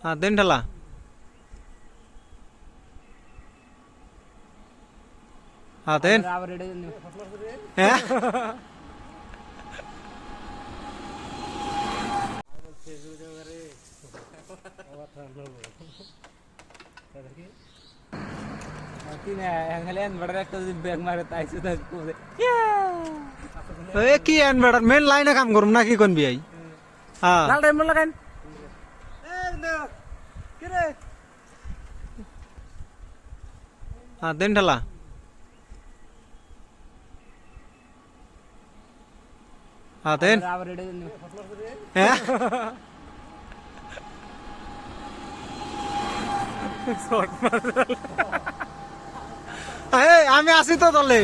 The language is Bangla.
হ্যাঁ দেন ঠেলা। হ্যাঁ দেন। হ্যাঁ কি ইনভার্টার মেন লাইনে কাম করুম না কি কোন বিয়াই। হ্যাঁ হ্যাঁ দেন ঠেলা। হ্যাঁ দেন। হ্যাঁ আমি আছি তো তলে।